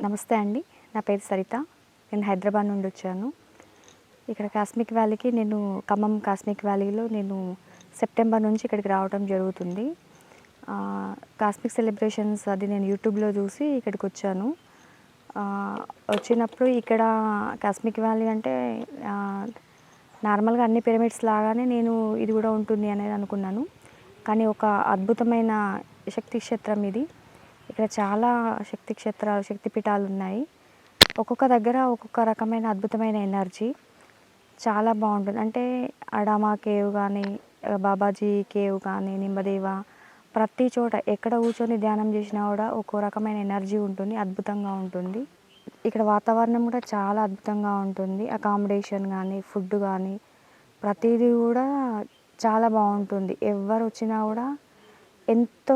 నమస్తే అండి. నా పేరు సరిత. నేను హైదరాబాద్ నుండి వచ్చాను. ఇక్కడ కాస్మిక్ వ్యాలీకి ఖమ్మం కాస్మిక్ వ్యాలీలో సెప్టెంబర్ నుంచి ఇక్కడికి రావడం జరుగుతుంది. కాస్మిక్ సెలబ్రేషన్స్ అది నేను యూట్యూబ్లో చూసి ఇక్కడికి వచ్చాను. వచ్చినప్పుడు ఇక్కడ కాస్మిక్ వ్యాలీ అంటే నార్మల్గా అన్ని పిరమిడ్స్ లాగానే ఇది కూడా ఉంటుంది అనేది అనుకున్నాను. కానీ ఒక అద్భుతమైన శక్తి క్షేత్రం ఇది. ఇక్కడ చాలా శక్తిపీఠాలు ఉన్నాయి. ఒక్కొక్క దగ్గర ఒక్కొక్క రకమైన అద్భుతమైన ఎనర్జీ చాలా బాగుంటుంది. అంటే అడామా కేవ్ కానీ, బాబాజీ కేవ్ కానీ, నింబదేవ, ప్రతి చోట ఎక్కడ కూర్చొని ధ్యానం చేసినా కూడా ఒక్కో రకమైన ఎనర్జీ ఉంటుంది, అద్భుతంగా ఉంటుంది. ఇక్కడ వాతావరణం కూడా చాలా అద్భుతంగా ఉంటుంది. అకామిడేషన్ కానీ, ఫుడ్ కానీ ప్రతిదీ కూడా చాలా బాగుంటుంది. ఎవరు వచ్చినా కూడా ఎంతో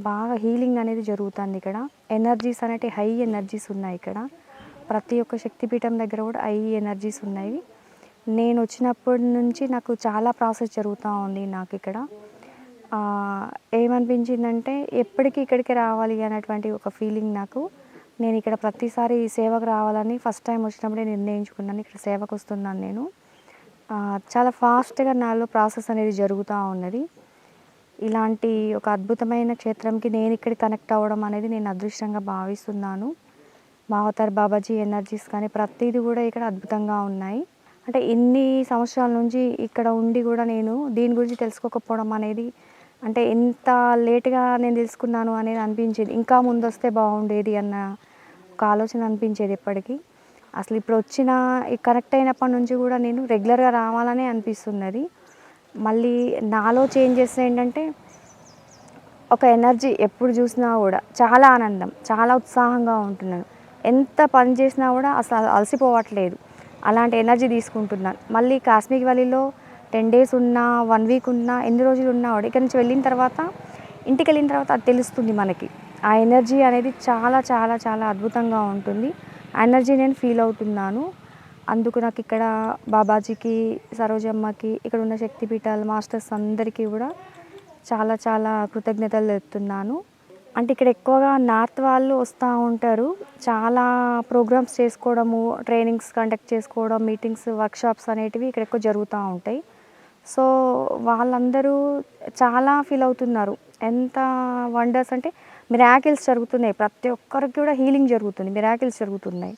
బాగా హీలింగ్ అనేది జరుగుతుంది. ఇక్కడ ఎనర్జీస్ అనేటివి హై ఎనర్జీస్ ఉన్నాయి. ఇక్కడ ప్రతి ఒక్క శక్తిపీఠం దగ్గర కూడా హై ఎనర్జీస్ ఉన్నాయి. నేను వచ్చినప్పటి నుంచి నాకు చాలా ప్రాసెస్ జరుగుతూ ఉంది. నాకు ఇక్కడ ఏమనిపించిందంటే ఎప్పటికీ ఇక్కడికి రావాలి అనేటువంటి ఒక ఫీలింగ్ నాకు. నేను ఇక్కడ ప్రతిసారి సేవకు రావాలని ఫస్ట్ టైం వచ్చినప్పుడే నిర్ణయించుకున్నాను. ఇక్కడ సేవకు వస్తున్నాను నేను. చాలా ఫాస్ట్గా నాలో ప్రాసెస్ అనేది జరుగుతూ ఉన్నది. ఇలాంటి ఒక అద్భుతమైన క్షేత్రంకి నేను ఇక్కడ కనెక్ట్ అవ్వడం అనేది నేను అదృష్టంగా భావిస్తున్నాను. మావతార్ బాబాజీ ఎనర్జీస్ కానీ ప్రతిదీ కూడా ఇక్కడ అద్భుతంగా ఉన్నాయి. అంటే ఇన్ని సంవత్సరాల నుంచి ఇక్కడ ఉండి కూడా నేను దీని గురించి తెలుసుకోకపోవడం అనేది, అంటే ఎంత లేట్గా నేను తెలుసుకున్నాను అనేది అనిపించేది. ఇంకా ముందు వస్తే బాగుండేది అన్న ఒక ఆలోచన అనిపించేది ఎప్పటికీ. అసలు ఇప్పుడు కనెక్ట్ అయినప్పటి నుంచి కూడా నేను రెగ్యులర్గా రావాలనే అనిపిస్తున్నది. మళ్ళీ నాలో చేంజెస్ ఏంటంటే ఒక ఎనర్జీ ఎప్పుడు చూసినా కూడా చాలా ఆనందం, చాలా ఉత్సాహంగా ఉంటున్నాను. ఎంత పని చేసినా కూడా అసలు అలసిపోవట్లేదు. అలాంటి ఎనర్జీ తీసుకుంటున్నాను. మళ్ళీ కాస్మిక్ వ్యాలీలో 10 days ఉన్నా, 1 week ఉన్నా, ఎన్ని రోజులు ఉన్నా కూడా ఇక్కడ నుంచి ఇంటికి వెళ్ళిన తర్వాత అది తెలుస్తుంది మనకి. ఆ ఎనర్జీ అనేది చాలా చాలా చాలా అద్భుతంగా ఉంటుంది. ఆ ఎనర్జీ నేను ఫీల్ అవుతున్నాను. అందుకు నాకు ఇక్కడ బాబాజీకి, సరోజమ్మకి, ఇక్కడ ఉన్న శక్తిపీఠాలు మాస్టర్స్ అందరికీ కూడా చాలా చాలా కృతజ్ఞతలు తెలుపుతున్నాను. అంటే ఇక్కడ ఎక్కువగా నార్త్ వాళ్ళు వస్తూ ఉంటారు. చాలా ప్రోగ్రామ్స్ చేసుకోవడము, ట్రైనింగ్స్ కండక్ట్ చేసుకోవడం, మీటింగ్స్, వర్క్షాప్స్ అనేటివి ఇక్కడ ఎక్కువ జరుగుతూ ఉంటాయి. సో వాళ్ళందరూ చాలా ఫీల్ అవుతున్నారు. ఎంత వండర్స్ అంటే మిరాకిల్స్ జరుగుతున్నాయి. ప్రతి ఒక్కరికి కూడా హీలింగ్ జరుగుతుంది, మిరాకిల్స్ జరుగుతున్నాయి.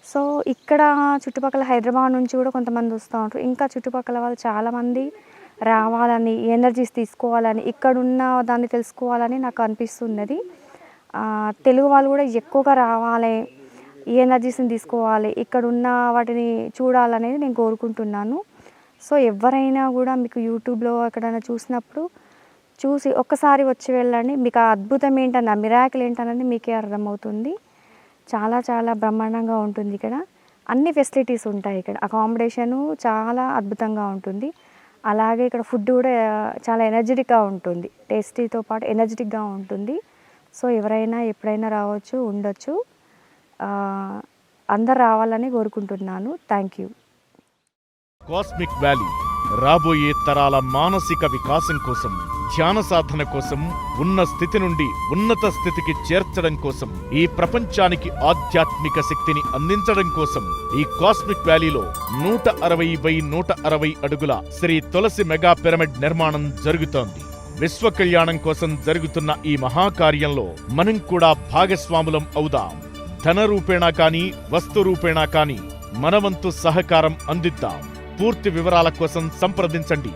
సో ఇక్కడ చుట్టుపక్కల హైదరాబాద్ నుంచి కూడా కొంతమంది వస్తూ ఉంటారు. ఇంకా చుట్టుపక్కల వాళ్ళు చాలామంది రావాలని, ఎనర్జీస్ తీసుకోవాలని, ఇక్కడున్న దాన్ని తెలుసుకోవాలని నాకు అనిపిస్తున్నది. తెలుగు వాళ్ళు కూడా ఎక్కువగా రావాలి, ఈ ఎనర్జీస్ని తీసుకోవాలి, ఇక్కడున్న వాటిని చూడాలనేది నేను కోరుకుంటున్నాను. సో ఎవరైనా కూడా మీకు యూట్యూబ్లో ఎక్కడైనా చూసినప్పుడు చూసి ఒక్కసారి వచ్చి వెళ్ళండి. మీకు ఆ అద్భుతం ఏంటన్న, మిరాకిల్ ఏంటన్నది మీకే అర్థమవుతుంది. చాలా చాలా బ్రహ్మాండంగా ఉంటుంది. ఇక్కడ అన్ని ఫెసిలిటీస్ ఉంటాయి. ఇక్కడ అకామిడేషను చాలా అద్భుతంగా ఉంటుంది. అలాగే ఇక్కడ ఫుడ్ కూడా చాలా ఎనర్జెటిక్గా ఉంటుంది. టేస్టీతో పాటు ఎనర్జెటిక్గా ఉంటుంది. సో ఎవరైనా ఎప్పుడైనా రావచ్చు, ఉండొచ్చు. అందరు రావాలని కోరుకుంటున్నాను. Thank you. కాస్మిక్ వ్యాలీ రాబోయే తరాల మానసిక వికాసం కోసం, ధ్యాన సాధన కోసం, ఉన్న స్థితి నుండి ఉన్నత స్థితికి చేర్చడం కోసం, ఈ ప్రపంచానికి ఆధ్యాత్మిక శక్తిని అందించడం కోసం ఈ కాస్మిక్ వ్యాలీలో 160 by 160 అడుగుల శ్రీ తులసి మెగా పిరమిడ్ నిర్మాణం జరుగుతోంది. విశ్వ కళ్యాణం కోసం జరుగుతున్న ఈ మహాకార్యంలో మనం కూడా భాగస్వాములం అవుదాం. ధన రూపేణా కానీ, వస్తు రూపేణా కానీ మనవంతు సహకారం అందిద్దాం. పూర్తి వివరాల కోసం సంప్రదించండి